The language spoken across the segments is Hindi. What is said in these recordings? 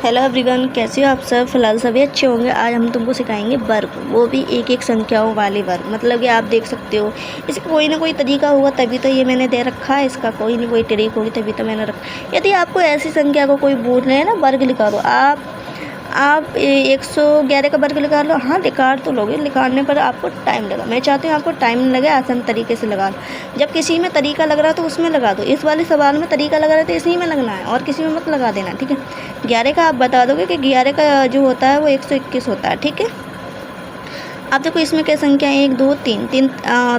हेलो एवरीवन, कैसे हो आप सब। फिलहाल सभी अच्छे होंगे। आज हम तुमको सिखाएंगे वर्ग, वो भी एक एक संख्याओं वाले वर्ग। मतलब कि आप देख सकते हो इसका कोई ना कोई तरीका होगा, तभी तो ये मैंने दे रखा है। इसका कोई ना कोई ट्रिक होगी, तभी तो मैंने रखा। यदि आपको ऐसी संख्या को कोई बोल रहे हैं ना वर्ग लिखा दो, आप 111 का वर्ग लिखा लो। हाँ, लिखा तो लोगे, लिखाने पर आपको टाइम लगा। मैं चाहती हूँ आपको टाइम लगे, आसान तरीके से लगा लो। जब किसी में तरीका लग रहा है तो उसमें लगा दो। इस वाले सवाल में तरीका लग रहा है तो इसी में लगना है, और किसी में मत लगा देना, ठीक है। 11 का आप बता दोगे कि 11 का जो होता है वो 121 होता है, ठीक है। अब देखो इसमें क्या संख्या है, 1 2 3 3।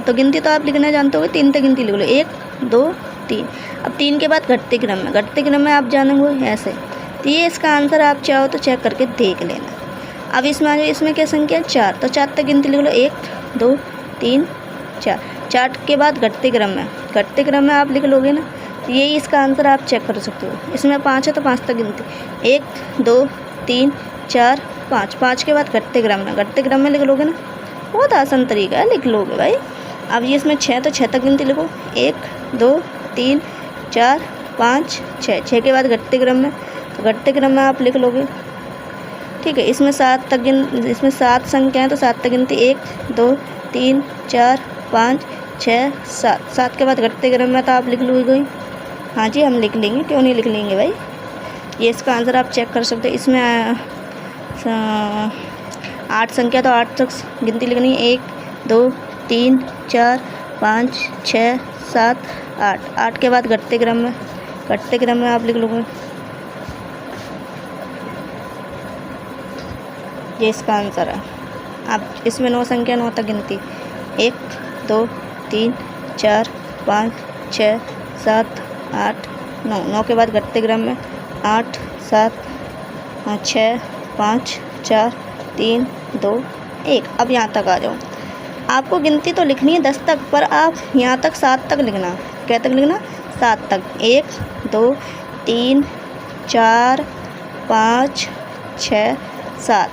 तो गिनती तो आप लिखना जानते होगे, 3 तक गिनती लिख लो, 1 2 3। अब 3 के बाद घटते क्रम में आप जानोगे ऐसे। तो ये इसका आंसर आप चाहो तो चेक करके देख लेना। अब इसमें आ जाओ, इसमें क्या संख्या 4, तो 4 तक गिनती लिख लो, 1 2 3 4। 4 के बाद घटते क्रम में आप लिख लोगे ना, तो यही इसका आंसर आप चेक कर सकते हो। इसमें 5 है तो 5 तक गिनती, 1 2 3 4 5। 5 के बाद घटते क्रम में लिख लोगे ना, बहुत आसान तरीका है, लिख लोगे भाई। अब ये इसमें 6, तो 6 तक गिनती लिखो, 1 2 3 4 5 6। 6 के बाद घटते क्रम में, तो घटते क्रम में आप लिख लोगे, ठीक है। इसमें 7 संख्या हैं, तो 7 तक गिनती, 1 2 3 4 5 6 7। 7 के बाद घटते क्रम में तो आप लिख लोगे। हाँ जी, हम लिख लेंगे, क्यों नहीं लिख लेंगे भाई। ये इसका आंसर आप चेक कर सकते हो। इसमें 8 संख्या, तो 8 तक गिनती लिखनी है, 1 2 3 4 5 6 7 8। 8 के बाद घटते क्रम में आप लिख लोगे। ये इसका आंसर है। अब इसमें 9 संख्या, 9 तक गिनती, 1 2 3 4 5 6 7 8 9। 9 के बाद घटते क्रम में, 8 7 6 5 4 3 2 1। अब यहाँ तक आ जाओ। आपको गिनती तो लिखनी है 10 तक, पर आप यहाँ तक 7 तक लिखना। क्या तक लिखना? 7 तक। 1 2 3 4 5 6 7।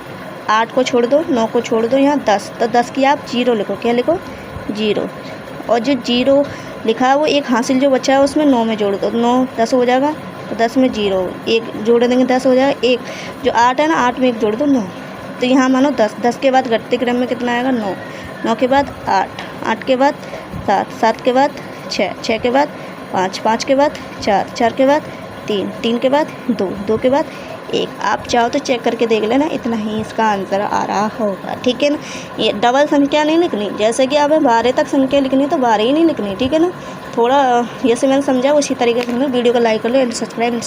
8 को छोड़ दो, 9 को छोड़ दो, यहाँ 10, तो 10 की आप 0 लिखो। क्या लिखो? 0। और जो 0 लिखा है वो एक हासिल जो बचा है उसमें 9 में जोड़ दो, 9 10 हो जाएगा, तो 10 में 0 1 जोड़ देंगे, 10 हो जाएगा। 1 जो 8 है ना, 8 में 1 जोड़ दो, 9। तो यहाँ मानो 10। 10 के बाद घटते क्रम में कितना आएगा? 9। 9 के बाद 8, 8 के बाद 7, 7 के बाद 6, 6 के बाद 5, 5 के बाद 4, 4 के बाद 3, 3 के बाद 2, 2 के बाद 1। आप चाहो तो चेक करके देख लेना, इतना ही इसका आंसर आ रहा होगा, ठीक है ना। ये डबल संख्या नहीं लिखनी, जैसे कि आप 12 तक संख्या लिखनी तो 12 ही नहीं लिखनी, ठीक है ना। थोड़ा जैसे मैंने समझा उसी तरीके से वीडियो को लाइक कर लो एंड सब्सक्राइब।